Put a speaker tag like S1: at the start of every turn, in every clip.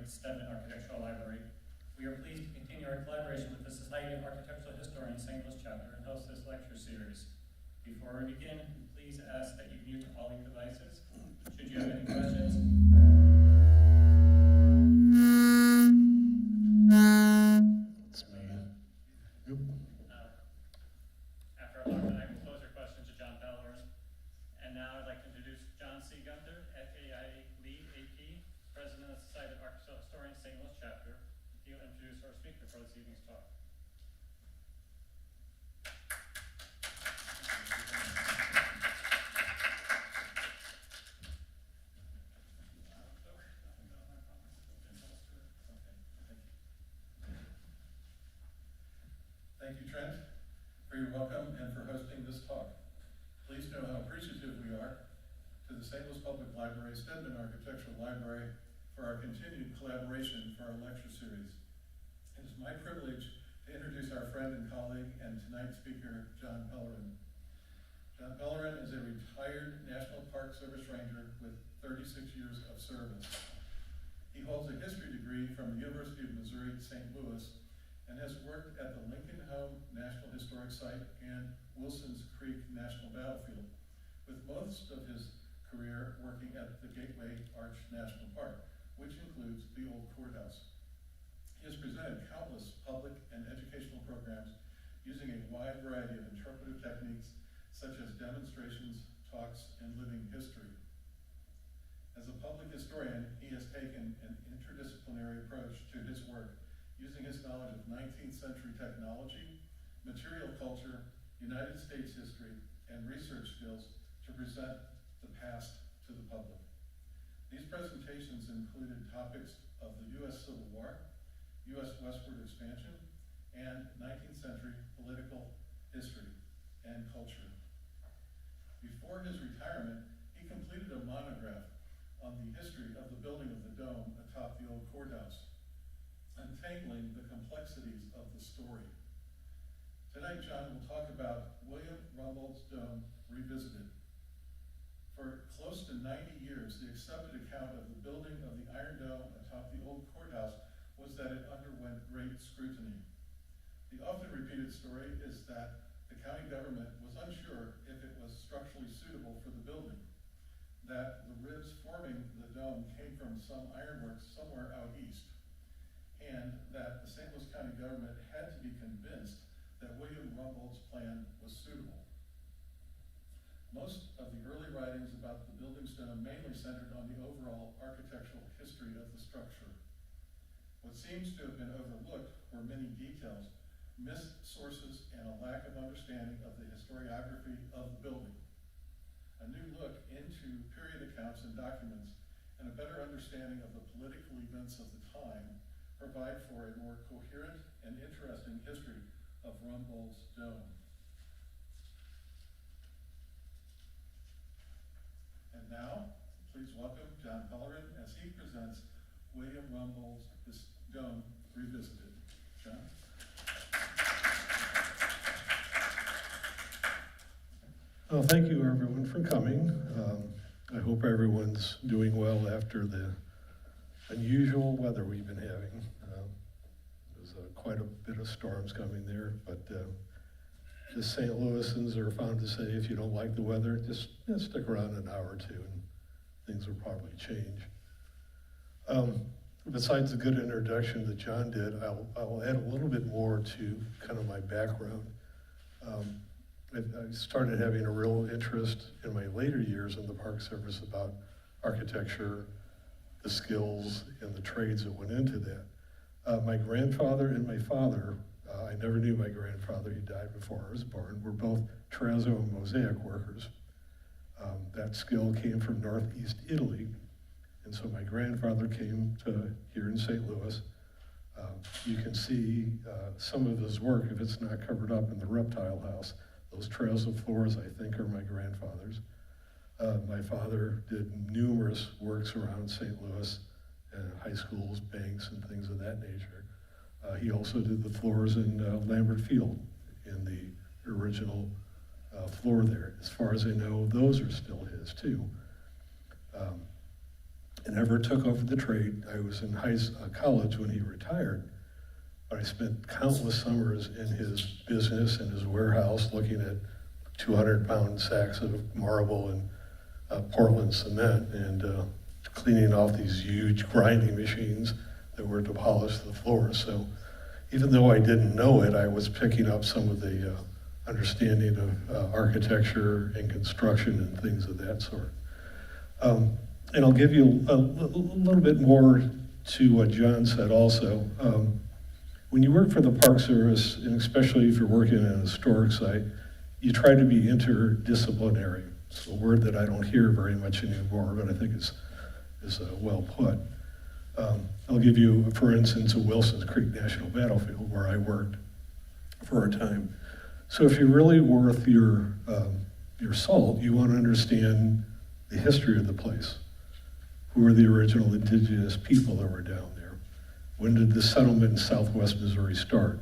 S1: Steedman Architectural Library. We are pleased to continue our collaboration with the Society of Architectural Historians St. Louis chapter and host this lecture series. Before we begin, please ask that you mute all your devices. Should you have any questions, after our lecture, I will pose your questions to John Pellarin. And now I'd like to introduce John C. Gunther, FAIA Lead AP, President of the Society of Architectural Historians St. Louis chapter. He'll introduce our speaker for this evening's talk.
S2: Thank you, Trent, for your welcome and for hosting this talk. Please know how appreciative we are to the St. Louis Public Library, Steedman Architectural Library, for our continued collaboration for our lecture series. It is my privilege to introduce our friend and colleague and tonight's speaker, John Pellarin. John Pellarin is a retired National Park Service Ranger with 36 years of service. He holds a history degree from the University of Missouri St. Louis and has worked at the Lincoln Home National Historic Site and Wilson's Creek National Battlefield, with most of his career working at the Gateway Arch National Park, which includes the old courthouse. He has presented countless public and educational programs using a wide variety of interpretive techniques such as demonstrations, talks, and living history. As a public historian, he has taken an interdisciplinary approach to his work, using his knowledge of 19th century technology, material culture, United States history, and research skills to present the past to the public. These presentations included topics of the U.S. Civil War, U.S. westward expansion, and 19th century political history and culture. Before his retirement, he completed a monograph on the history of the building of the dome atop the old courthouse, untangling the complexities of the story. Tonight, John will talk about William Rumbold's Dome Revisited. For close to 90 years, the accepted account of the building of the Iron Dome atop the old courthouse was that it underwent great scrutiny. The often repeated story is that the county government was unsure if it was structurally suitable for the building, that the ribs forming the dome came from some ironworks somewhere out east, and that the St. Louis County government had to be convinced that William Rumbold's plan was suitable. Most of the early writings about the building's dome mainly centered on the overall architectural history of the structure. What seems to have been overlooked were many details, missed sources, and a lack of understanding of the historiography of the building. A new look into period accounts and documents and a better understanding of the political events of the time provide for a more coherent and interesting history of Rumbold's Dome. And now, please welcome John Pellarin as he presents William Rumbold's Dome Revisited. John?
S3: Well, thank you everyone for coming. I hope everyone's doing well after the unusual weather we've been having. There's quite a bit of storms coming there, but just St. Louisans are fond to say if you don't like the weather, just stick around an hour or two and things will probably change. Besides the good introduction that John did, I'll add a little bit more to kind of my background. I started having a real interest in my later years in the Park Service about architecture, the skills, and the trades that went into that. My grandfather and my father, I never knew my grandfather, he died before I was born, were both terrazzo and mosaic workers. That skill came from Northeast Italy, and so my grandfather came to here in St. Louis. You can see some of his work if it's not covered up in the reptile house. Those terrazzo floors, I think, are my grandfather's. My father did numerous works around St. Louis, high schools, banks, and things of that nature. He also did the floors in Lambert Field in the original floor there. As far as I know, those are still his too. and never took over the trade. I was in college when he retired, but I spent countless summers in his business, in his warehouse, looking at 200-pound sacks of marble and Portland cement, and cleaning off these huge grinding machines that were to polish the floors. So even though I didn't know it, I was picking up some of the understanding of architecture and construction and things of that sort. And I'll give you a little bit more to what John said also. When you work for the Park Service, and especially if you're working in a historic site, you try to be interdisciplinary. It's a word that I don't hear very much anymore, but I think is well put. I'll give you, for instance, a Wilson's Creek National Battlefield where I worked for a time. So if you're really worth your salt, you want to understand the history of the place. Who were the original indigenous people that were down there? When did the settlement in southwest Missouri start?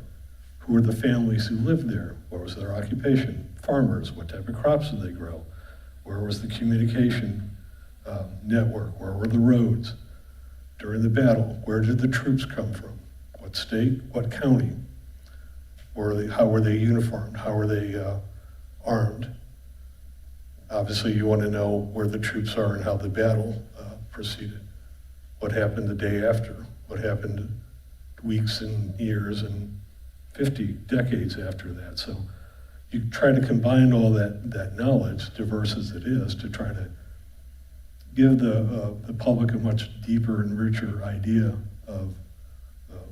S3: Who were the families who lived there? What was their occupation? Farmers, what type of crops did they grow? Where was the communication network? Where were the roads? During the battle, where did the troops come from? What state, what county? How were they uniformed? How were they armed? Obviously, you want to know where the troops are and how the battle proceeded. What happened the day after? What happened weeks and years and 50 decades after that? So you try to combine all that knowledge, diverse as it is, to try to give the public a much deeper and richer idea of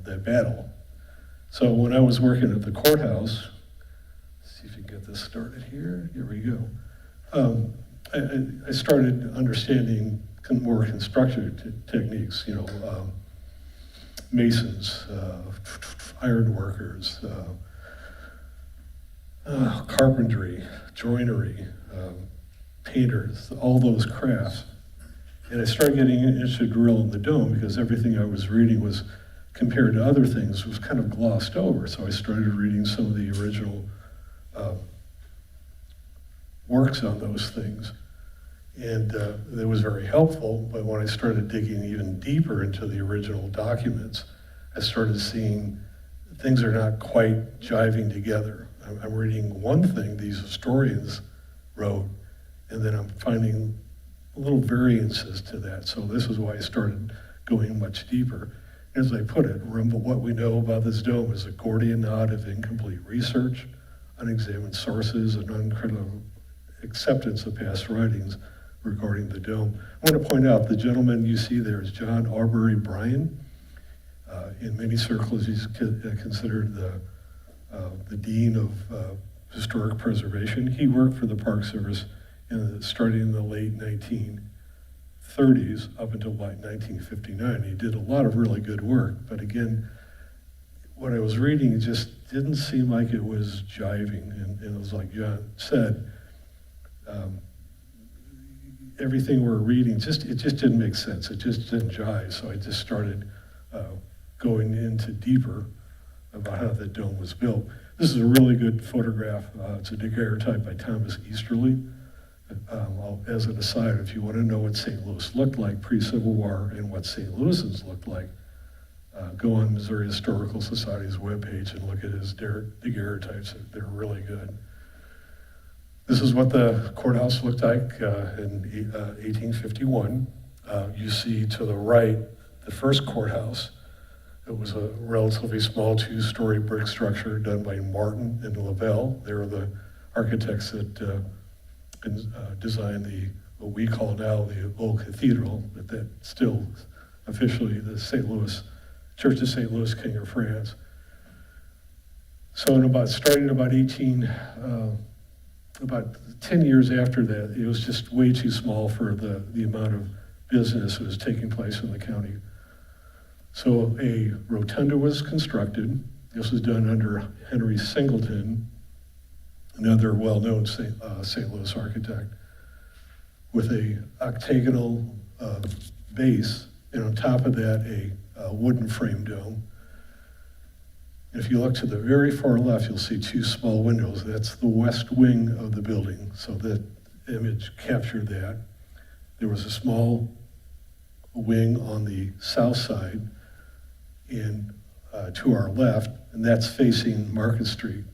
S3: that battle. So when I was working at the courthouse, let's see if you can get this started here. Here we go. I started understanding more construction techniques, masons, iron workers, carpentry, joinery, painters, all those crafts. And I started getting interested real in the dome because everything I was reading was, compared to other things, was kind of glossed over. So I started reading some of the original works on those things. And it was very helpful, but when I started digging even deeper into the original documents, I started seeing things are not quite jiving together. I'm reading one thing these historians wrote, and then I'm finding little variances to that. So this is why I started going much deeper. As I put it, remember what we know about this dome is a Gordian knot of incomplete research, unexamined sources, and uncritical acceptance of past writings regarding the dome. I want to point out the gentleman you see there is John Aubrey Bryan. In many circles, he's considered the dean of historic preservation. He worked for the Park Service starting in the late 1930s up until about 1959. He did a lot of really good work, but again, what I was reading just didn't seem like it was jiving, and it was like John said, everything we're reading, it just didn't make sense. It just didn't jive, so I just started going into deeper about how the dome was built. This is a really good photograph. It's a daguerreotype by Thomas Easterly. As an aside, if you want to know what St. Louis looked like pre-Civil War and what St. Louisans looked like, go on Missouri Historical Society's webpage and look at his daguerreotypes. They're really good. This is what the courthouse looked like in 1851. You see to the right, the first courthouse. It was a relatively small two-story brick structure done by Martin and Lavelle. They were the architects that designed what we call now the old cathedral, but that still officially the St. Louis, Church of St. Louis, King of France. So starting about 10 years after that, it was just way too small for the amount of business that was taking place in the county. So a rotunda was constructed. This was done under Henry Singleton, another well-known St. Louis architect, with a octagonal base, and on top of that, a wooden frame dome. If you look to the very far left, you'll see two small windows. That's the west wing of the building, so that image captured that. There was a small wing on the south side and to our left, and that's facing Market Street.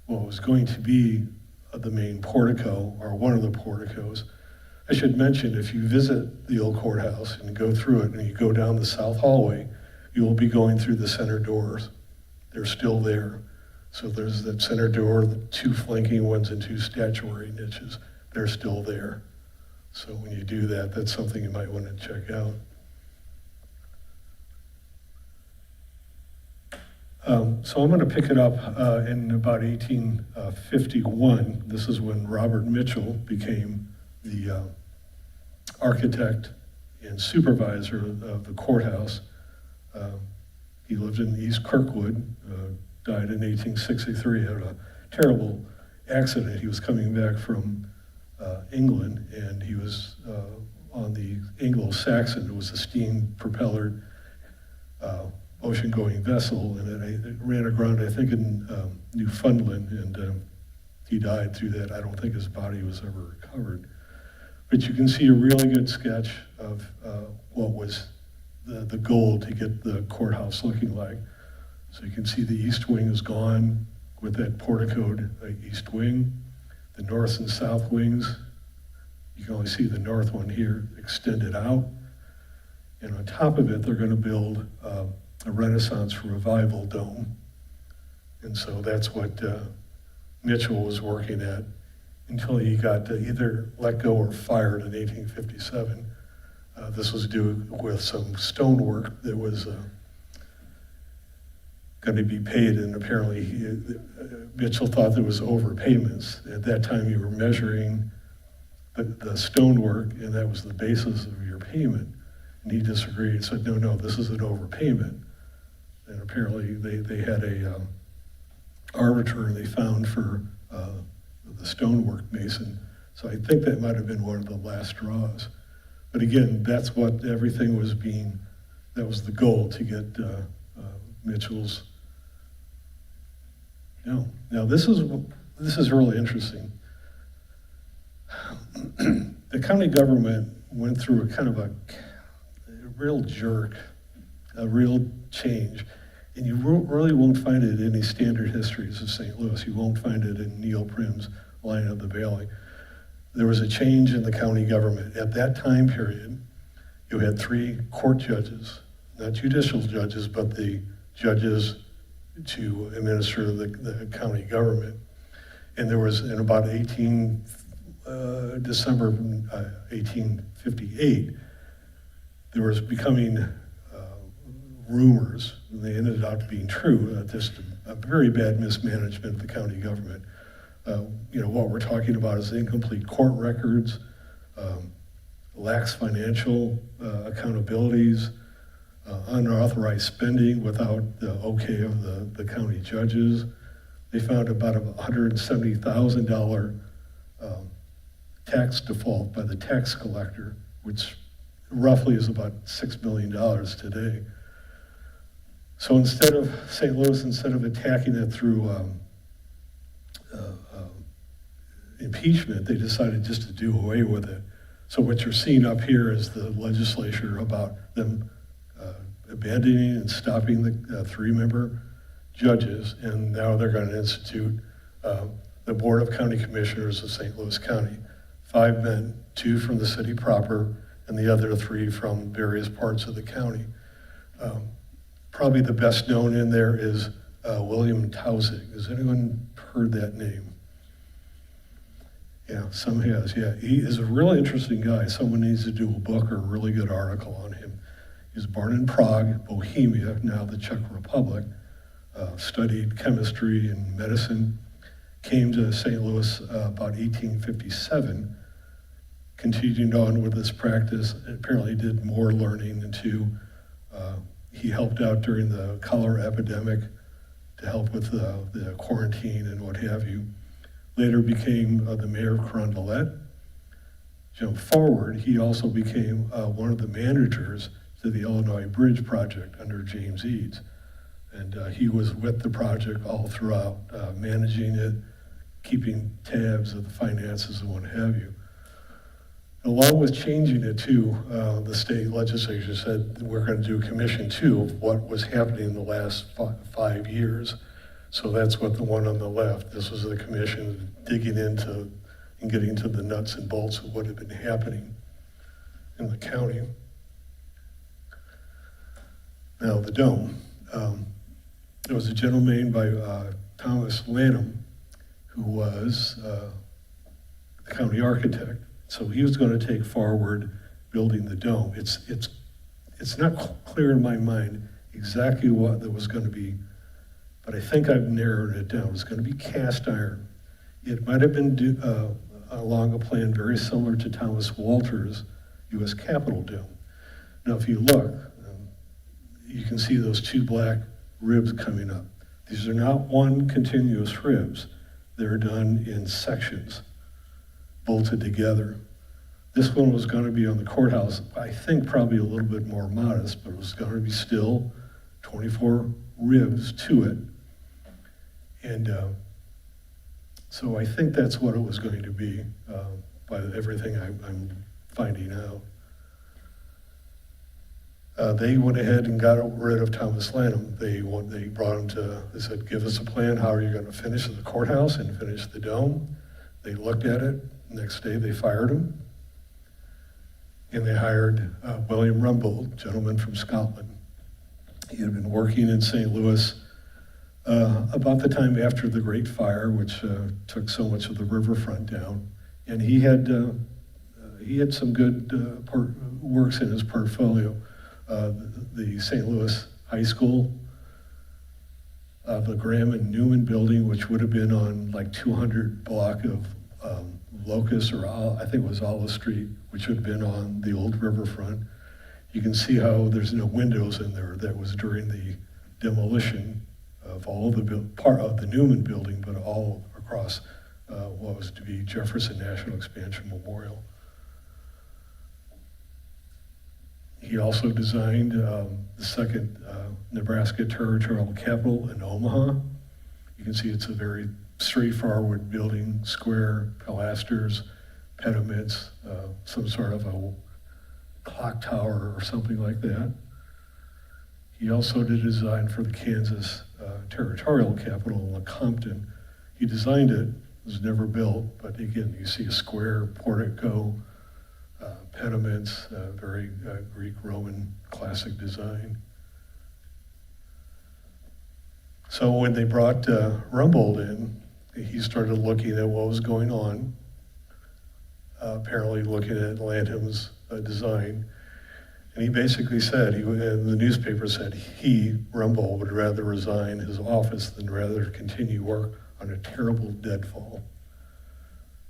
S3: What was going to be the main portico, or one of the porticos. I should mention, if you visit the old courthouse and go through it and you go down the south hallway, you will be going through the center doors. They're still there. So there's that center door, the two flanking ones and two statuary niches. They're still there. So when you do that, that's something you might want to check out. So I'm going to pick it up in about 1851. This is when Robert Mitchell became the architect and supervisor of the courthouse. He lived in East Kirkwood, died in 1863, had a terrible accident. He was coming back from England, and he was on the Anglo-Saxon. It was a steam-propellered ocean-going vessel, and it ran aground, I think, in Newfoundland, and he died through that. I don't think his body was ever recovered. But you can see a really good sketch of what was the goal to get the courthouse looking like. So you can see the east wing is gone with that porticoed east wing. The north and south wings, you can only see the north one here extended out. And on top of it, they're going to build a Renaissance Revival dome. And so that's what Mitchell was working at until he got either let go or fired in 1857. This was due with some stonework that was going to be paid, and apparently Mitchell thought there was overpayments. At that time, you were measuring the stonework, and that was the basis of your payment. And he disagreed and said, no, this is an overpayment. And apparently they had a arbiter they found for the stonework mason. So I think that might have been one of the last straws. But again, that's what everything was being, that was the goal, to get Mitchell's. Now this is really interesting. The county government went through a kind of a real jerk, a real change. And you really won't find it in any standard histories of St. Louis. You won't find it in Neil Prim's Lion of the Valley. There was a change in the county government. At that time period, you had 3 court judges, not judicial judges, but the judges to administer the county government. And there was, in about December 1858, there was becoming rumors, and they ended up being true, just a very bad mismanagement of the county government. What we're talking about is incomplete court records, lax financial accountabilities, unauthorized spending without the okay of the county judges. They found about $170,000 tax default by the tax collector, which roughly is about $6 million today. So instead of St. Louis, instead of attacking it through impeachment, they decided just to do away with it. So what you're seeing up here is the legislature about them abandoning and stopping the 3-member judges, and now they're going to institute the Board of County Commissioners of St. Louis County. 5 men, 2 from the city proper, and the other 3 from various parts of the county. Probably the best known in there is William Tausig. Has anyone heard that name? Yeah, some has, yeah. He is a really interesting guy. Someone needs to do a book or a really good article on him. He was born in Prague, Bohemia, now the Czech Republic, studied chemistry and medicine, came to St. Louis about 1857, continued on with this practice, apparently did more learning into, he helped out during the cholera epidemic to help with the quarantine and what have you. Later became the mayor of Carondelet. Jump forward, he also became one of the managers to the Illinois Bridge project under James Eads. And he was with the project all throughout, managing it, keeping tabs of the finances and what have you. Along with changing it to, the state legislature said we're going to do commission two of what was happening in the last 5 years. So that's what the one on the left, this was the commission digging into and getting to the nuts and bolts of what had been happening in the county. Now, the dome. There was a gentleman by Thomas Lanham, who was the county architect. So he was going to take forward building the dome. It's not clear in my mind exactly what that was going to be, but I think I've narrowed it down. It's going to be cast iron. It might have been along a plan very similar to Thomas Walter's U.S. Capitol dome. Now, if you look, you can see those two black ribs coming up. These are not one continuous ribs. They're done in sections, bolted together. This one was going to be on the courthouse, I think probably a little bit more modest, but it was going to be still 24 ribs to it. And so I think that's what it was going to be by everything I'm finding out. They went ahead and got rid of Thomas Lanham. They brought him to, they said, give us a plan, how are you going to finish the courthouse and finish the dome? They looked at it, next day they fired him. And they hired William Rumbold, gentleman from Scotland. He had been working in St. Louis about the time after the Great Fire, which took so much of the riverfront down. And he had some good works in his portfolio. The St. Louis High School, the Graham and Newman building, which would have been on like 200 block of Locust, or I think it was Olive Street, which would have been on the old riverfront. You can see how there's no windows in there. That was during the demolition of all of the part of the Newman building, but all across what was to be Jefferson National Expansion Memorial. He also designed the second Nebraska Territorial Capital in Omaha. You can see it's a very straightforward building, square, pilasters, pediments, some sort of a clock tower or something like that. He also did design for the Kansas Territorial Capital in Lecompton. He designed it, it was never built, but again, you see a square portico, pediments, very Greek, Roman, classic design. So when they brought Rumbold in, he started looking at what was going on, apparently looking at Lantham's design. And he basically said, and the newspaper said, Rumbold, would rather resign his office than rather continue work on a terrible deadfall.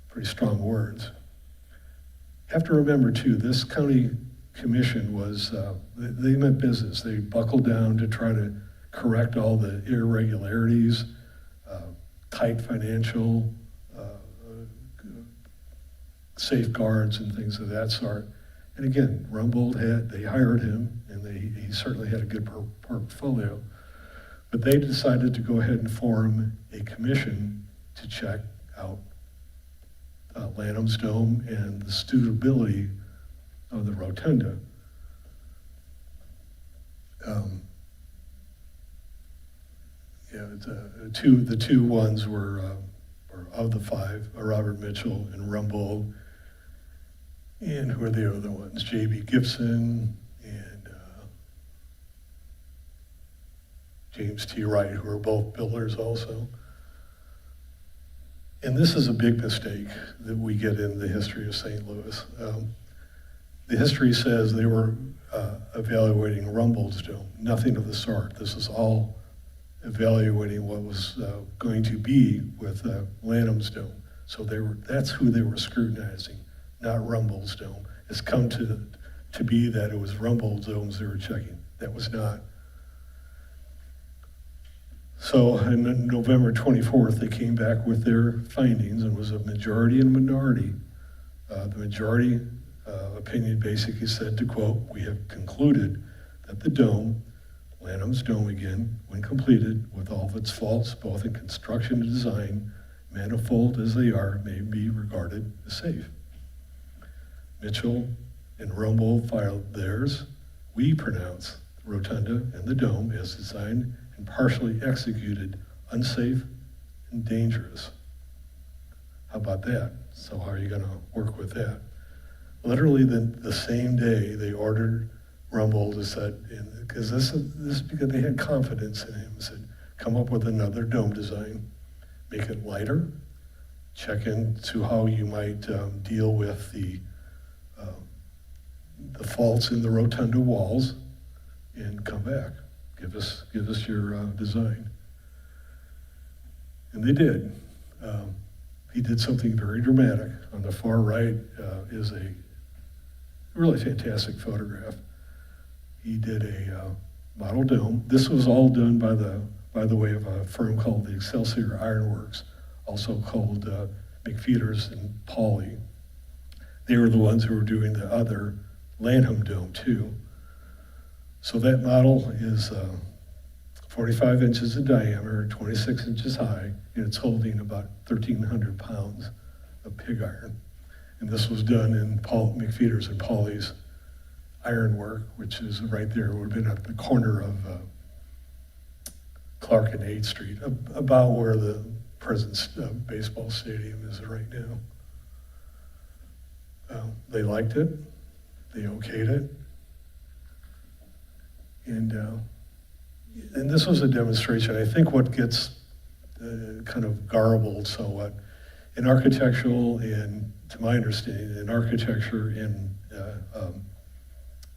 S3: Pretty strong words. Have to remember too, this county commission was, they meant business. They buckled down to try to correct all the irregularities, tight financial safeguards and things of that sort. And again, Rumbold they hired him, and he certainly had a good portfolio. But they decided to go ahead and form a commission to check out Lanham's Dome and the suitability of the rotunda. The two ones were of the five, Robert Mitchell and Rumbold. And who are the other ones? J.B. Gibson and James T. Wright, who are both builders also. And this is a big mistake that we get in the history of St. Louis. The history says they were evaluating Rumbold's dome. Nothing of the sort. This is all evaluating what was going to be with Lanham's dome. So that's who they were scrutinizing, not Rumbold's dome. It's come to be that it was Rumbold's domes they were checking. That was not. So on November 24th, they came back with their findings, and it was a majority and minority. The majority opinion basically said, to quote, "We have concluded that the dome, Lanham's dome again, when completed with all of its faults, both in construction and design, manifold as they are, may be regarded as safe." Mitchell and Rumbold filed theirs. We pronounce the rotunda and the dome as designed and partially executed unsafe and dangerous. How about that? So how are you gonna work with that? Literally the same day they ordered Rumbold, said, because this is because they had confidence in him, said, come up with another dome design, make it lighter, check into how you might deal with the faults in the rotunda walls, and come back. Give us your design. And they did. He did something very dramatic. On the far right is a really fantastic photograph. He did a model dome. This was all done by the way of a firm called the Excelsior Ironworks, also called McFeeters and Pauley. They were the ones who were doing the other Lanham dome too. So that model is 45 inches in diameter, 26 inches high, and it's holding about 1,300 pounds of pig iron. And this was done in McFeeters and Pauley's ironwork, which is right there. It would have been at the corner of Clark and 8th Street, about where the present baseball stadium is right now. They liked it. They okayed it. And this was a demonstration. I think what gets kind of garbled somewhat in architectural and, to my understanding, in architecture and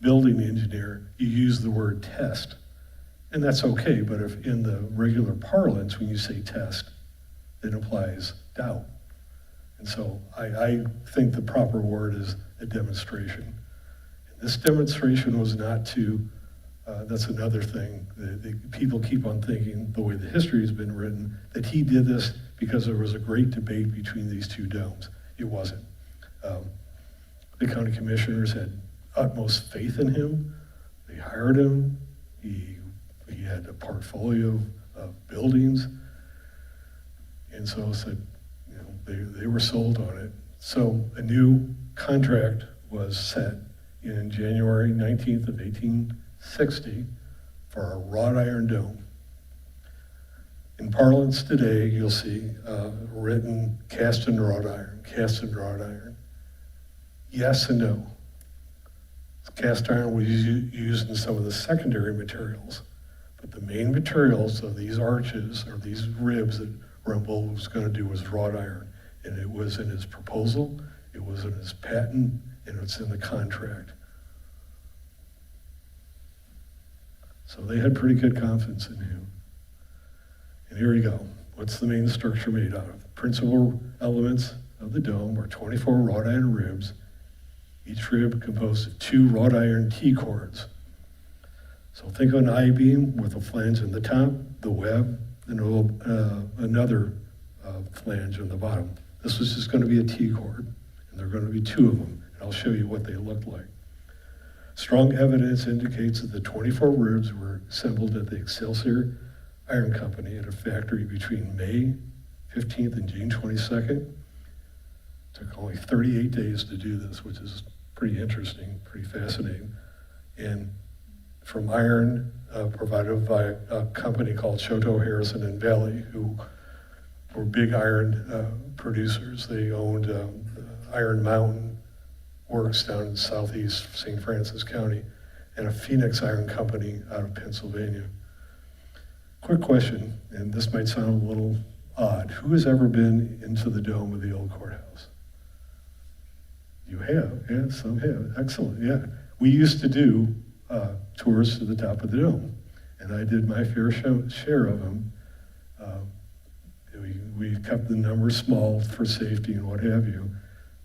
S3: building engineer, you use the word test. And that's okay, but if in the regular parlance, when you say test, it implies doubt. And so I think the proper word is a demonstration. And this demonstration was not to, that's another thing, the people keep on thinking, the way the history has been written, that he did this because there was a great debate between these two domes. It wasn't. The county commissioners had utmost faith in him. They hired him. He had a portfolio of buildings. And so said, they were sold on it. So a new contract was set in January 19th of 1860 for a wrought iron dome. In parlance today, you'll see written cast and wrought iron, cast and wrought iron. Yes and no. Cast iron was used in some of the secondary materials, but the main materials of these arches or these ribs that Rumbold was going to do was wrought iron. And it was in his proposal, it was in his patent, and it's in the contract. So they had pretty good confidence in him. And here we go. What's the main structure made out of? Principal elements of the dome are 24 wrought iron ribs, each rib composed of 2 wrought iron T-cords. So think of an I-beam with a flange in the top, the web, and another flange on the bottom. This was just going to be a T-cord, and there are going to be 2 of them, and I'll show you what they look like. Strong evidence indicates that the 24 ribs were assembled at the Excelsior Iron Company at a factory between May 15th and June 22nd. Took only 38 days to do this, which is pretty interesting, pretty fascinating. And from iron provided by a company called Choteau, Harrison, and Valley, who were big iron producers. They owned Iron Mountain Works down in southeast St. Francis County, and a Phoenix Iron Company out of Pennsylvania. Quick question, and this might sound a little odd. Who has ever been into the dome of the old courthouse? You have, yeah, some have. Excellent, yeah. We used to do tours to the top of the dome, and I did my fair share of them. We kept the numbers small for safety and what have you,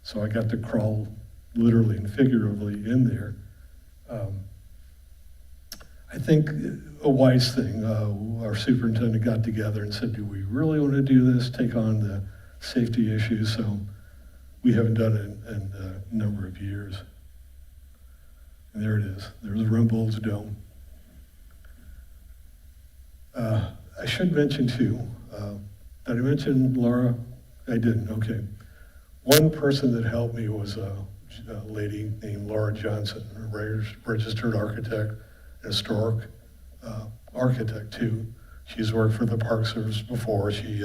S3: so I got to crawl literally and figuratively in there. I think a wise thing, our superintendent got together and said, do we really want to do this, take on the safety issues? So we haven't done it in a number of years. And there it is. There's Rumbold's dome. I should mention too, did I mention Laura? I didn't, okay. One person that helped me was a lady named Laura Johnson, a registered architect, historic architect too. She's worked for the Park Service before. She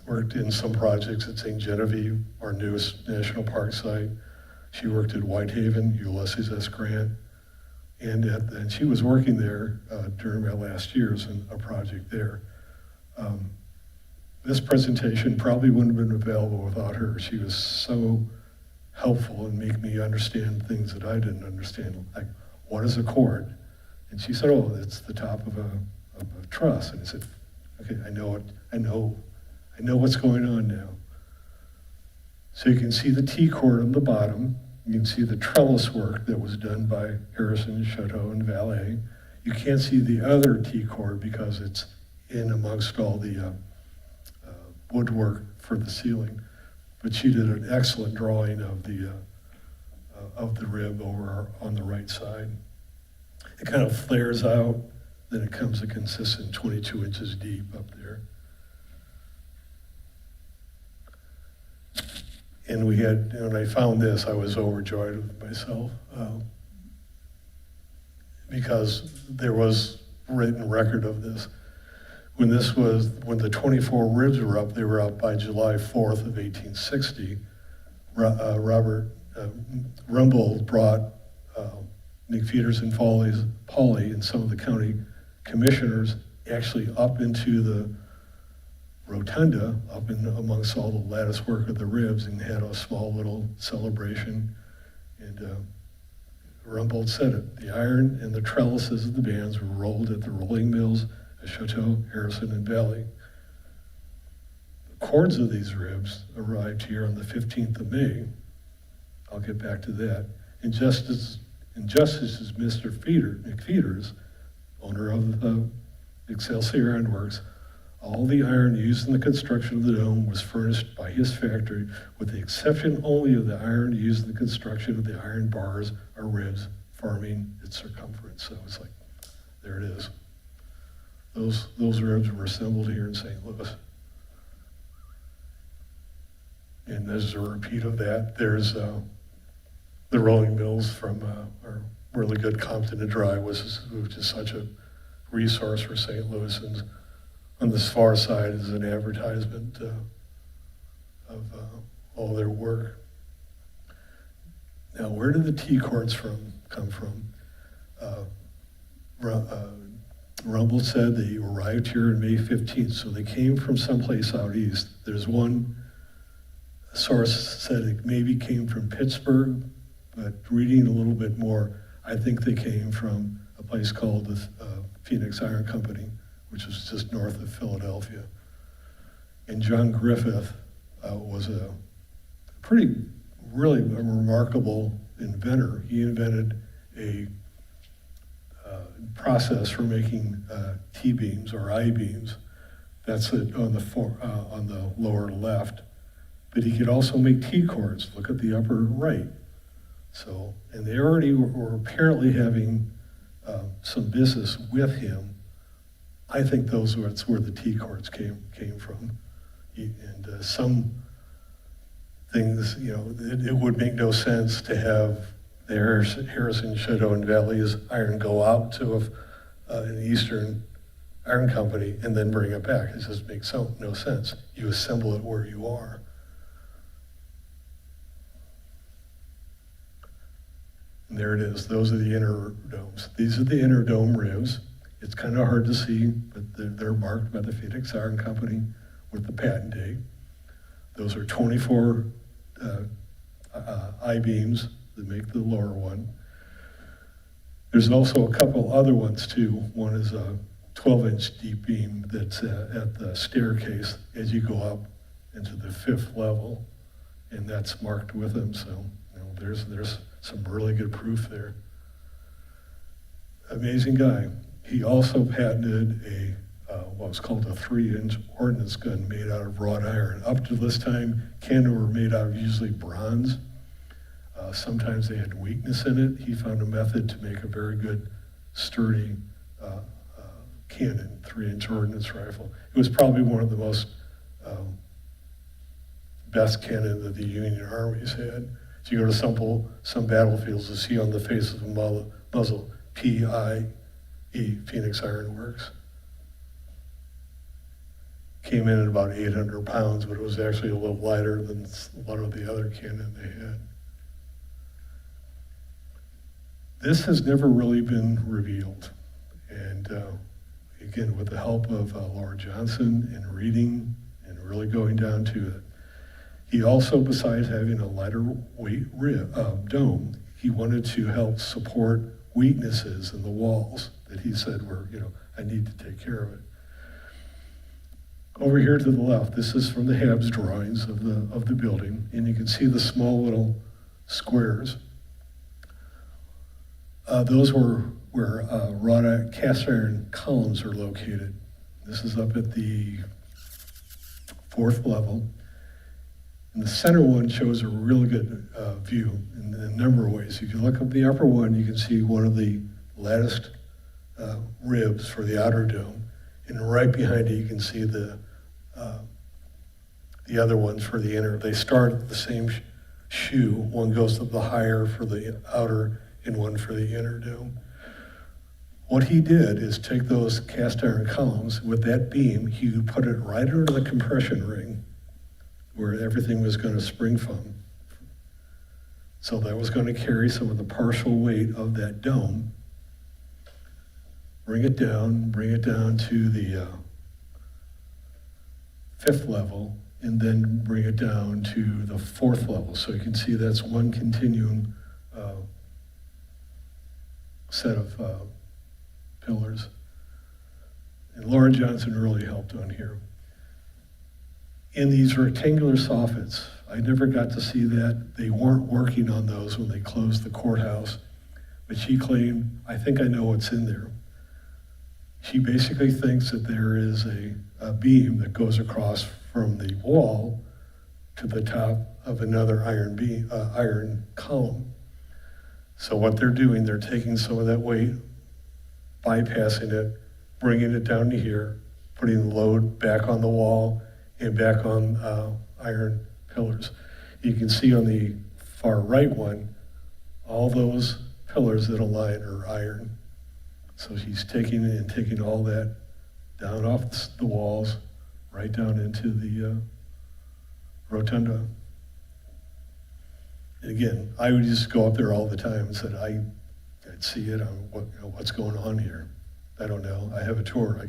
S3: worked in some projects at St. Genevieve, our newest national park site. She worked at Whitehaven, Ulysses S. Grant, and she was working there during my last years in a project there. This presentation probably wouldn't have been available without her. She was so helpful in making me understand things that I didn't understand, like what is a cord? And she said, oh, it's the top of a truss. And I said, okay, I know what's going on now. So you can see the T-cord on the bottom. You can see the trellis work that was done by Harrison, Chateau, and Valet. You can't see the other T-cord because it's in amongst all the woodwork for the ceiling. But she did an excellent drawing of the rib over on the right side. It kind of flares out, then it comes a consistent 22 inches deep up there. And we had, when I found this, I was overjoyed with myself because there was written record of this. When the 24 ribs were up, they were up by July 4th of 1860. Robert Rumbold brought McFeeters and Pauley and some of the county commissioners actually up into the rotunda, up in amongst all the lattice work of the ribs, and had a small little celebration. And Rumbold said it, the iron and the trellises of the bands were rolled at the rolling mills at Chateau, Harrison, and Valley. The cords of these ribs arrived here on the 15th of May. I'll get back to that. And just as Mr. McFeeters, owner of the Excelsior Ironworks, all the iron used in the construction of the dome was furnished by his factory, with the exception only of the iron used in the construction of the iron bars or ribs, forming its circumference. So it's like, there it is. Those ribs were assembled here in St. Louis. And as a repeat of that, there's the rolling mills from our really good Compton to Dry, which is such a resource for St. Louis. And on this far side is an advertisement of all their work. Now, where did the T-cords come from? Rumbold said they arrived here on May 15th, so they came from someplace out east. There's one source said it maybe came from Pittsburgh, but reading a little bit more, I think they came from a place called the Phoenix Iron Company, which is just north of Philadelphia. And John Griffith was a really a remarkable inventor. He invented a process for making T-beams or I-beams. That's it on the lower left. But he could also make T-cords. Look at the upper right. So, and they already were apparently having some business with him. I think that's where the T-cords came from. And some things, it would make no sense to have the Harrison, Chateau, and Valley's iron go out to an Eastern iron company and then bring it back. It just makes no sense. You assemble it where you are. And there it is. Those are the inner domes. These are the inner dome ribs. It's kind of hard to see, but they're marked by the Phoenix Iron Company with the patent date. Those are 24 I-beams that make the lower one. There's also a couple other ones too. One is a 12-inch deep beam that's at the staircase as you go up into the 5th level, and that's marked with them. So there's some really good proof there. Amazing guy. He also patented what was called a 3-inch ordnance gun made out of wrought iron. Up to this time, cannon were made out of usually bronze. Sometimes they had weakness in it. He found a method to make a very good, sturdy cannon, 3-inch ordnance rifle. It was probably one of the most best cannon that the Union armies had. If you go to some battlefields, you see on the face of the muzzle, PIE, Phoenix Iron Works. Came in at about 800 pounds, but it was actually a little lighter than a lot of the other cannon they had. This has never really been revealed. And again, with the help of Laura Johnson and reading and really going down to it, he also, besides having a lighter weight dome, he wanted to help support weaknesses in the walls that he said were, I need to take care of it. Over here to the left, this is from the Habs drawings of the building, and you can see the small little squares. Those were where cast iron columns are located. This is up at the 4th level. And the center one shows a really good view in a number of ways. If you look up the upper one, you can see one of the latticed ribs for the outer dome. And right behind it, you can see the other ones for the inner. They start at the same shoe. One goes up the higher for the outer and one for the inner dome. What he did is take those cast iron columns with that beam, he would put it right under the compression ring where everything was going to spring from. So that was going to carry some of the partial weight of that dome, bring it down to the 5th level, and then bring it down to the 4th level. So you can see that's one continuum set of pillars. And Laura Johnson really helped on here. In these rectangular soffits, I never got to see that. They weren't working on those when they closed the courthouse, but she claimed, I think I know what's in there. She basically thinks that there is a beam that goes across from the wall to the top of another iron column. So what they're doing, they're taking some of that weight, bypassing it, bringing it down to here, putting the load back on the wall and back on iron pillars. You can see on the far right one, all those pillars that align are iron. So she's taking it and taking all that down off the walls, right down into the rotunda. And again, I would just go up there all the time and said, I'd see it, what's going on here? I don't know, I have a tour, I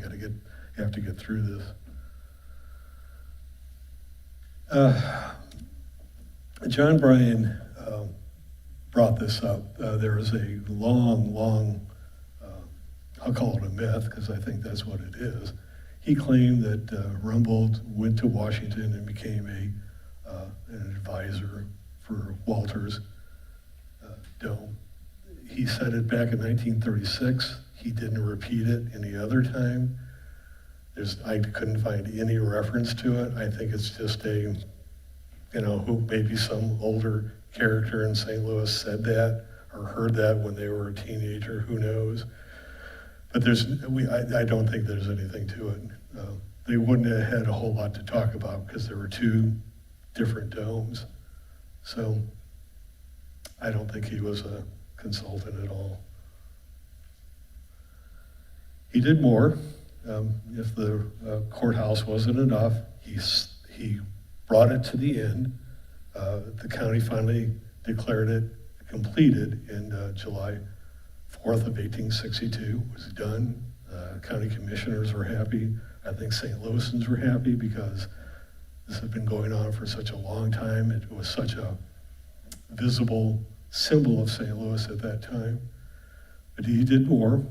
S3: have to get through this. John Bryan brought this up. There was a long, I'll call it a myth, because I think that's what it is. He claimed that Rumbold went to Washington and became an advisor for Walter's dome. He said it back in 1936. He didn't repeat it any other time. I couldn't find any reference to it. I think it's just who maybe some older character in St. Louis said that or heard that when they were a teenager, who knows? But I don't think there's anything to it. They wouldn't have had a whole lot to talk about because there were two different domes. So I don't think he was a consultant at all. He did more. If the courthouse wasn't enough, he brought it to the end. The county finally declared it completed in July 4th of 1862. It was done. County commissioners were happy. I think St. Louisans were happy because this had been going on for such a long time. It was such a visible symbol of St. Louis at that time. But he did more.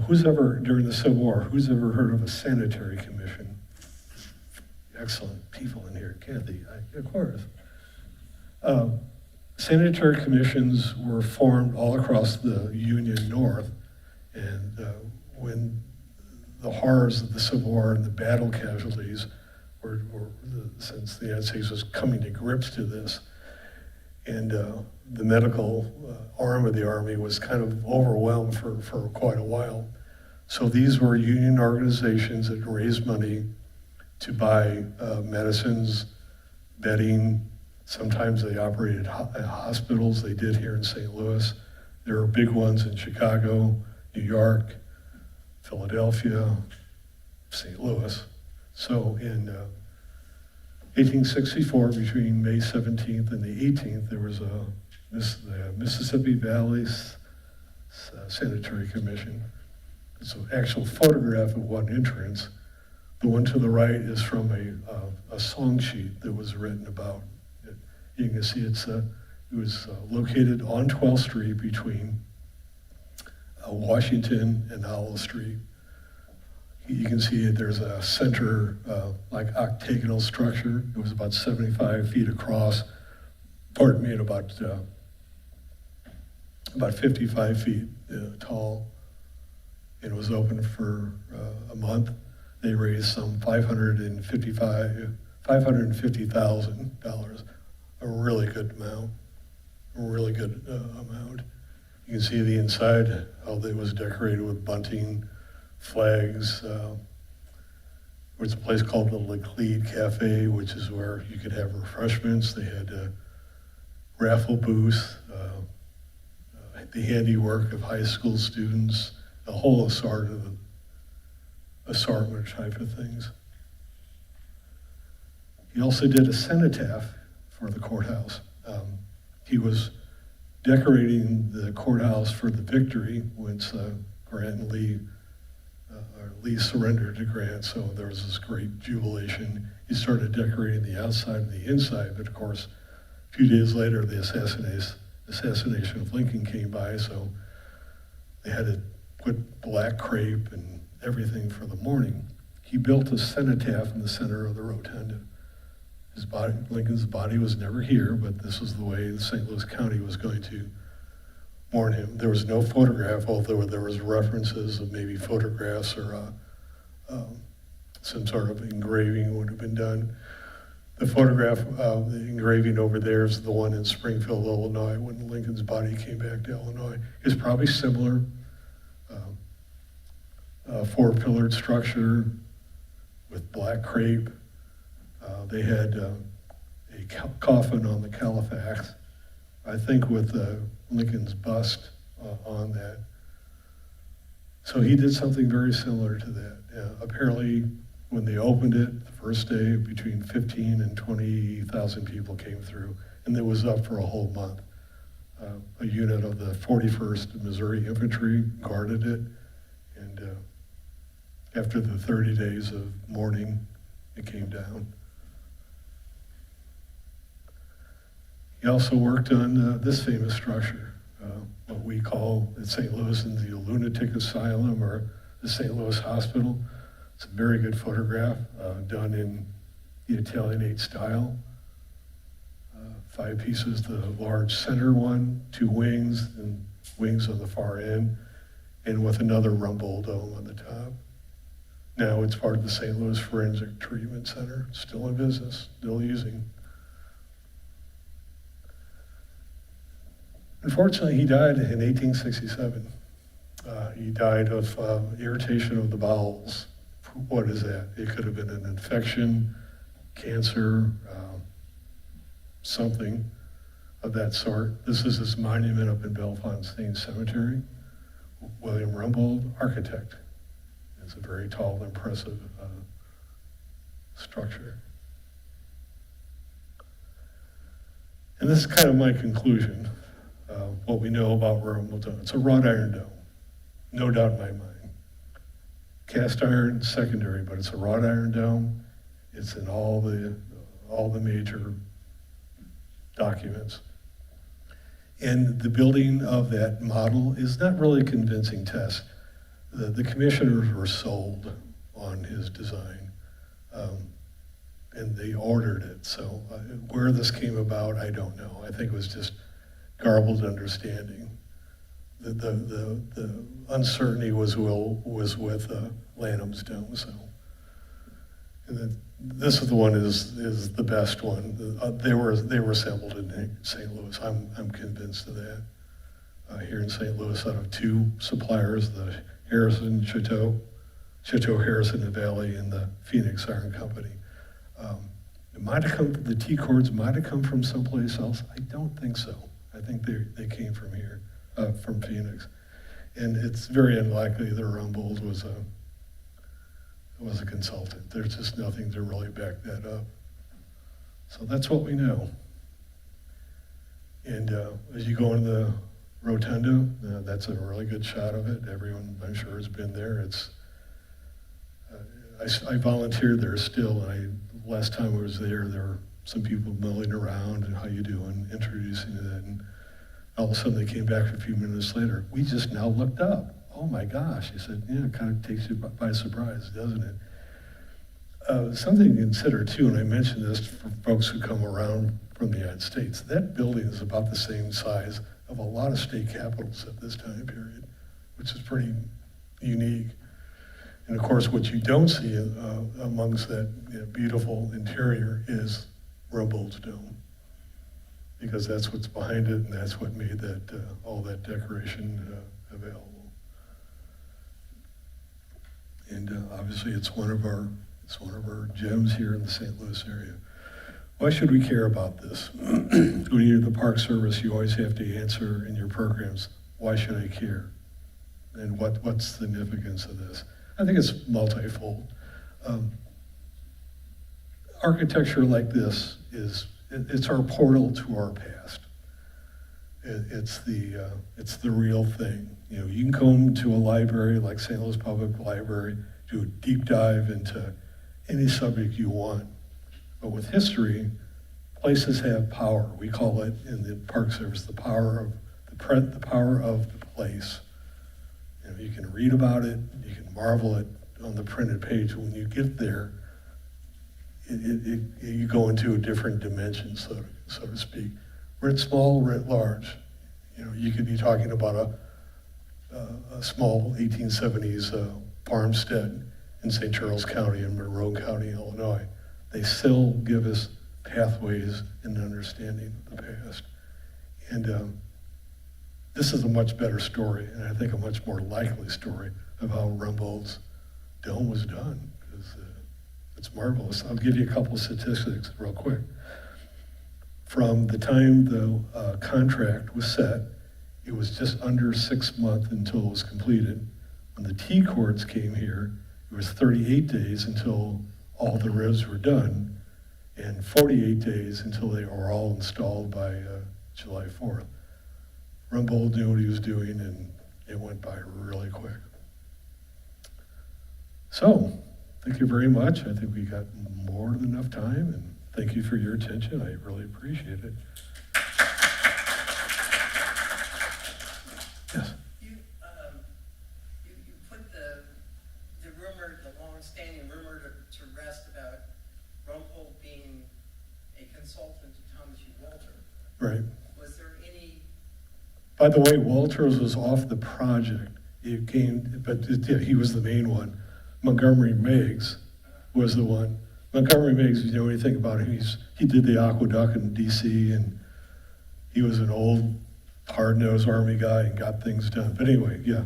S3: During the Civil War, who's ever heard of a sanitary commission? Excellent people in here. Kathy, of course. Sanitary commissions were formed all across the Union North, and when the horrors of the Civil War and the battle casualties since the United States was coming to grips to this, and the medical arm of the Army was kind of overwhelmed for quite a while. So these were union organizations that raised money to buy medicines, bedding, Sometimes they operated hospitals. They did here in St. Louis. There are big ones in Chicago, New York, Philadelphia, St. Louis. So in 1864, between May 17th and the 18th, there was the Mississippi Valley Sanitary Commission. It's an actual photograph of one entrance. The one to the right is from a song sheet that was written about it. You can see it was located on 12th Street between Washington and Owl Street. You can see it, there's a center, like octagonal structure. It was about 75 feet across, pardon me, and about 55 feet tall. It was open for a month. They raised some $550,000, a really good amount, You can see the inside, how it was decorated with bunting, flags. There's a place called the Laclede Cafe, which is where you could have refreshments. They had raffle booths, the handiwork of high school students, a whole assortment type of things. He also did a cenotaph for the courthouse. He was decorating the courthouse for the victory once Grant and Lee surrendered to Grant, so there was this great jubilation. He started decorating the outside and the inside, but of course, a few days later, the assassination of Lincoln came by, so they had to put black crepe and everything for the mourning. He built a cenotaph in the center of the rotunda. Lincoln's body was never here, but this was the way the St. Louis County was going to mourn him. There was no photograph, although there was references of maybe photographs or some sort of engraving would have been done. The photograph, the engraving over there is the one in Springfield, Illinois, when Lincoln's body came back to Illinois. It's probably similar, four-pillared structure with black crepe. They had a coffin on the Califax, I think with Lincoln's bust on that. So he did something very similar to that. Apparently, when they opened it, the first day, between 15 and 20,000 people came through, and it was up for a whole month. A unit of the 41st Missouri Infantry guarded it, and after the 30 days of mourning, it came down. He also worked on this famous structure, what we call in St. Louis the Lunatic Asylum or the St. Louis Hospital. It's a very good photograph, done in the Italianate style. 5 pieces, the large center one, 2 wings, and wings on the far end, and with another rumble dome on the top. Now it's part of the St. Louis Forensic Treatment Center, still in business, still using. Unfortunately, he died in 1867. He died of irritation of the bowels. What is that? It could have been an infection, cancer, something of that sort. This is his monument up in Bellefontaine Cemetery. William Rumbold, architect. It's a very tall, impressive structure. And this is kind of my conclusion. What we know about Rumbold Dome. It's a wrought iron dome, no doubt in my mind. Cast iron, secondary, but it's a wrought iron dome. It's in all the major documents. And the building of that model is not really a convincing test. The commissioners were sold on his design, and they ordered it. So where this came about, I don't know. I think it was just garbled understanding. The uncertainty was with Lanham's dome. So, and this is the one is the best one. They were assembled in St. Louis. I'm convinced of that. Here in St. Louis, out of 2 suppliers, the Harrison Chateau Harrison and Valley, and the Phoenix Iron Company. It might have come, the T cords might have come from someplace else. I don't think so. I think they came from here, from Phoenix. And it's very unlikely that Rumbold was a consultant. There's just nothing to really back that up. So that's what we know. And as you go into the rotunda, that's a really good shot of it. Everyone, I'm sure, has been there. It's I volunteered there still. Last time I was there were some people milling around and how you doing, introducing it, and all of a sudden they came back a few minutes later. We just now looked up. Oh my gosh! He said, yeah, it kind of takes you by surprise, doesn't it? Something to consider too, and I mentioned this for folks who come around from the United States. That building is about the same size of a lot of state capitals at this time period, which is pretty unique. And of course, what you don't see amongst that beautiful interior is Rumbold's dome, because that's what's behind it, and that's what made that all that decoration available. And obviously, it's one of our gems here in the St. Louis area. Why should we care about this? When you're in the Park Service, you always have to answer in your programs, why should I care? And what's the significance of this? I think it's multifold. Architecture like this it's our portal to our past. It's the real thing. You know, you can come to a library like St. Louis Public Library, do a deep dive into any subject you want. But with history, places have power. We call it in the Park Service the power of the power of the place. You know, you can read about it, you can marvel it on the printed page. When you get there, you go into a different dimension, so to speak. We're at small, we're at large. You know, you could be talking about a small 1870s farmstead in St. Charles County and Monroe County, Illinois. They still give us pathways in understanding the past. And this is a much better story, and I think a much more likely story of how Rumbold's dome was done, because it's marvelous. I'll give you a couple of statistics real quick. From the time the contract was set, it was just under 6 months until it was completed. When the T cords came here, it was 38 days until all the ribs were done, and 48 days until they were all installed by July 4th. Rumbold knew what he was doing, and it went by really quick. So, thank you very much. I think we got more than enough time, and thank you for your attention. I really appreciate it. Yes?
S4: You put the rumor, the long-standing rumor to rest about Rumbold being a consultant to Thomas U. Walter.
S3: Right.
S4: Was there any?
S3: By the way, Walters was off the project. It came, but he was the main one. Montgomery Meigs was the one. Montgomery Meigs, if you know anything about him, he did the aqueduct in D.C., and he was an old, hard-nosed Army guy and got things done. But anyway, yeah.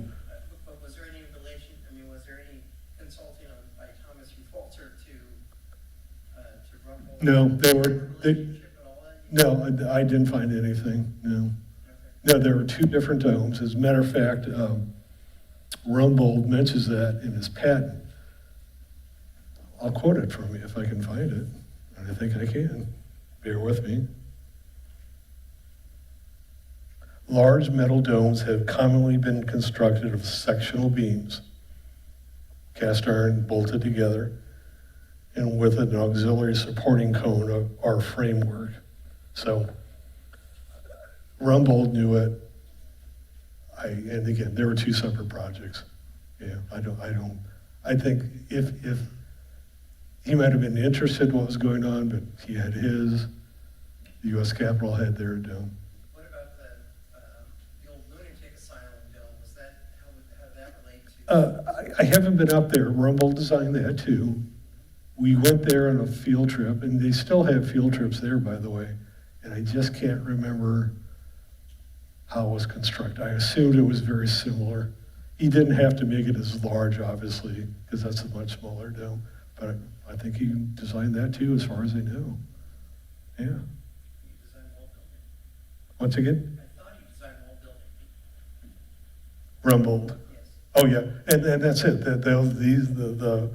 S4: But was there any relation, I mean, was there any consulting by Thomas U. Walter to Rumbold?
S3: No,
S4: Relationship at all?
S3: I didn't find anything, no.
S4: Okay.
S3: No, there were two different domes. As a matter of fact, Rumbold mentions that in his patent. I'll quote it from you if I can find it, and I think I can. Bear with me. Large metal domes have commonly been constructed of sectional beams, cast iron bolted together, and with an auxiliary supporting cone or framework. So Rumbold knew it. And again, there were two separate projects. Yeah, I think if he might have been interested in what was going on, but he had his, the U.S. Capitol had their dome.
S4: What about the old lunatic asylum dome? Was that, how did that relate to?
S3: I haven't been up there. Rumbold designed that too. We went there on a field trip, and they still have field trips there, by the way, and I just can't remember how it was constructed. I assumed it was very similar. He didn't have to make it as large, obviously, because that's a much smaller dome. But I think he designed that too, as far as I know. Yeah.
S4: You designed the whole building.
S3: Once again,
S4: I thought you designed the whole building.
S3: Rumbold.
S4: Yes.
S3: Oh, yeah, and that's it, the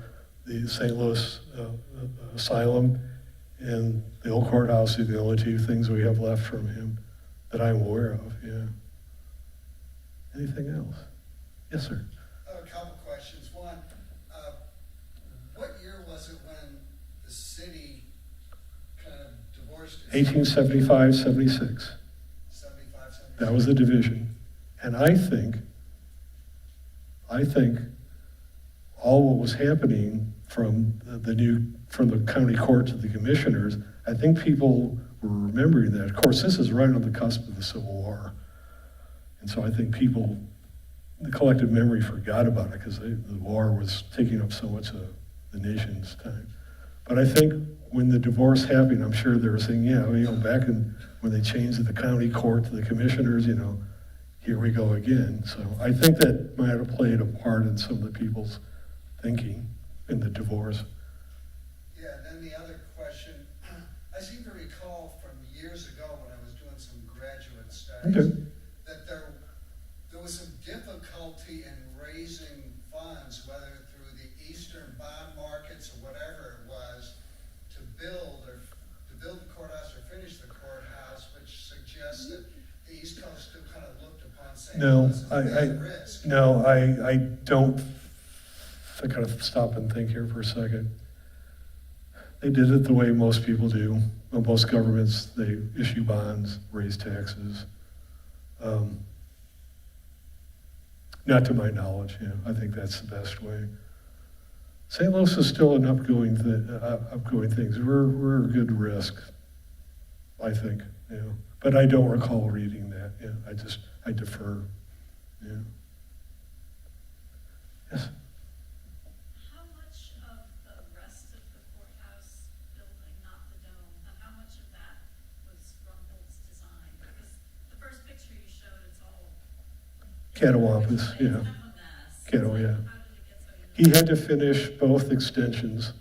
S3: St. Louis Asylum and the old courthouse are the only two things we have left from him that I'm aware of, yeah. Anything else? Yes, sir.
S5: I have a couple questions. One, what year was it when the city kind of divorced?
S3: 1875, 76,
S5: 75, 76?
S3: that was the division. And I think all what was happening from from the county court to the commissioners, I think people were remembering that. Of course, this is right on the cusp of the Civil War. And so I think the collective memory forgot about it because the war was taking up so much of the nation's time. But I think when the divorce happened, I'm sure they were saying, yeah, back when they changed the county court to the commissioners, here we go again. So I think that might have played a part in some of the people's thinking in the divorce.
S5: Yeah, and then the other question, I seem to recall from years ago when I was doing some graduate studies,
S3: Okay.
S5: that there was some difficulty in raising funds, whether through the Eastern bond markets or whatever it was, to build the courthouse or finish the courthouse, which suggests that the East Coast still kind of looked upon St.
S3: No,
S5: Louis as a big risk.
S3: No, I don't. I gotta stop and think here for a second. They did it the way most people do. Well, most governments, they issue bonds, raise taxes. Not to my knowledge, I think that's the best way. St. Louis is still an upgoing things. We're a good risk, I think, But I don't recall reading that, I defer, Yes?
S6: How much of the rest of the courthouse building, not the dome, how much of that was Rumbold's design? Because the first picture you showed, it's all.
S3: Catawampus,
S6: It's kind of a mess.
S3: Cato, yeah.
S6: How did it get so
S3: He had to finish both extensions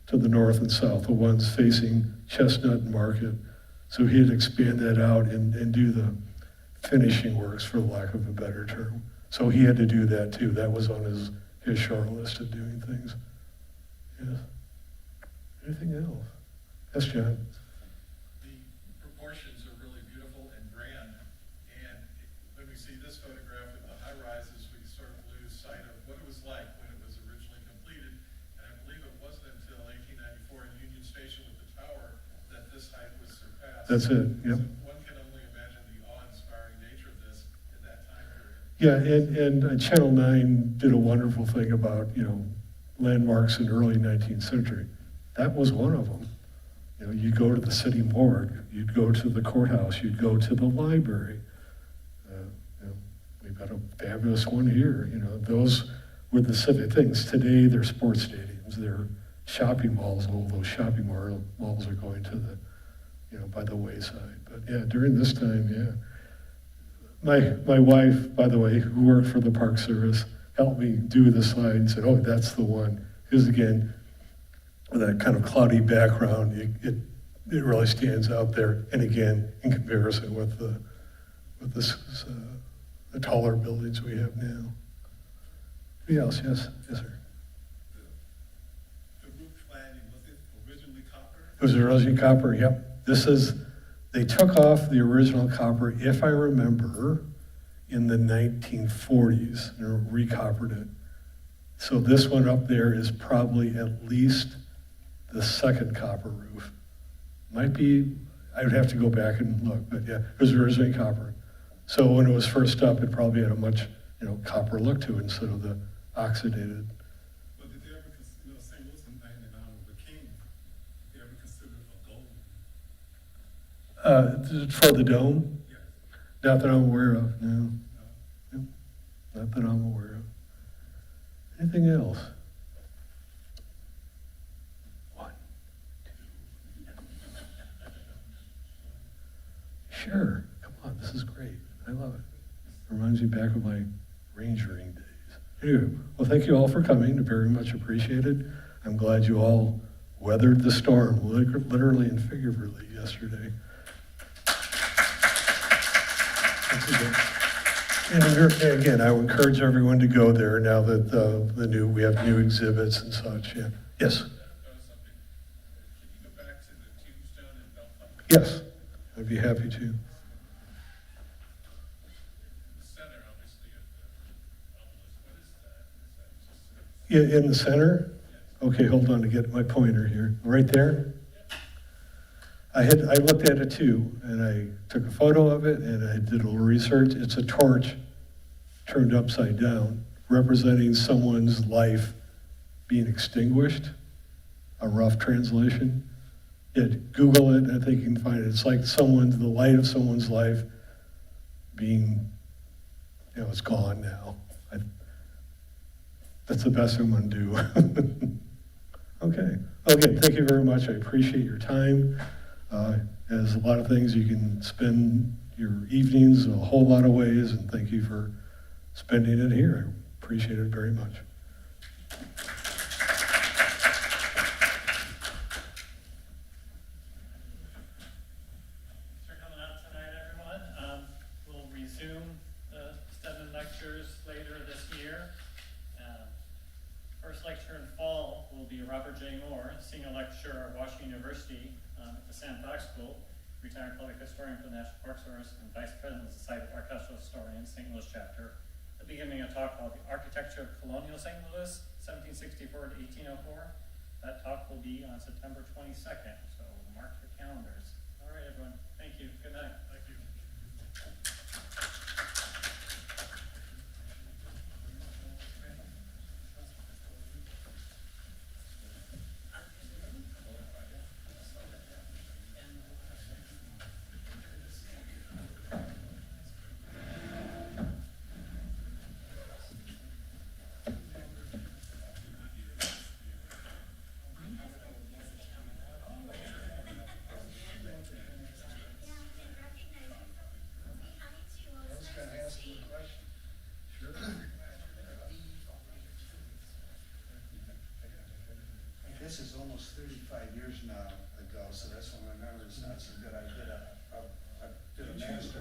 S3: to the north and south, the ones facing Chestnut and Market. So he had to expand that out and do the finishing works, for lack of a better term. So he had to do that too. That was on his short list of doing things. Yes. Anything else? Yes, John?
S2: The proportions are really beautiful and grand, and when we see this photograph with the high rises, we sort of lose sight of what it was like when it was originally completed. And I believe it wasn't until 1894 in Union Station with the tower that this height was surpassed.
S3: That's it, yep.
S2: So one can only imagine the awe-inspiring nature of this in that time period.
S3: Yeah, and Channel 9 did a wonderful thing about, landmarks in early 19th century. That was one of them. You'd go to the city morgue, you'd go to the courthouse, you'd go to the library. We've got a fabulous one here. Those were the civic things. Today, they're sports stadiums, they're shopping malls. All those shopping malls are going to the, by the wayside. But yeah, during this time, yeah. My wife, by the way, who worked for the Park Service, helped me do the slide and said, oh, that's the one. Because again, with that kind of cloudy background, it really stands out there. And again, in comparison with the taller buildings we have now. Who else? Yes, sir.
S5: The roof cladding, was it originally copper?
S3: It was originally copper, yep. They took off the original copper, if I remember, in the 1940s, and recoppered it. So this one up there is probably at least the second copper roof. Might be, I would have to go back and look, but yeah, it was originally copper. So when it was first up, it probably had a much, copper look to it instead of the oxidated.
S5: But did they ever consider, St. Louis and the king, did they ever consider a gold?
S3: For the dome?
S5: Yes.
S3: Not that I'm aware of, no.
S5: No.
S3: Not that I'm aware of. Anything else? One. Sure, come on, this is great. I love it. Reminds me back of my rangering days. Anyway, well, thank you all for coming, very much appreciated. I'm glad you all weathered the storm, literally and figuratively, yesterday. And again, I would encourage everyone to go there now that we have new exhibits and such. Yeah. Yes.
S2: Can you go back to the tombstone in Belfast?
S3: Yes. I'd be happy to.
S2: The center, obviously, of the obelisk, what is that? Is that just?
S3: Yeah, in the center? Okay, hold on to get my pointer here. Right there? I looked at it too, and I took a photo of it, and I did a little research. It's a torch turned upside down, representing someone's life being extinguished, a rough translation. Yeah, Google it, I think you can find it. It's like the light of someone's life being, it's gone now. That's the best I'm gonna do. Okay, thank you very much. I appreciate your time. There's a lot of things you can spend your evenings a whole lot of ways, and thank you for spending it here. I appreciate it very much.
S1: Thanks for coming out tonight, everyone. We'll resume the Steedman lectures later this year. First lecture in fall will be Robert J. Moore, senior lecturer at Washington University at the Sam Fox School, retired public historian for the National Park Service and vice president of the Society of Architectural Historians, St. Louis chapter. He'll be giving a talk called The Architecture of Colonial St. Louis, 1764 to 1804. That talk will be on September 22nd, so mark your calendars. All right, everyone. Thank you. Good night. Thank you.
S5: I was gonna ask you a question. This is almost 35 years now ago, so that's when my memory's not so good. I did a master's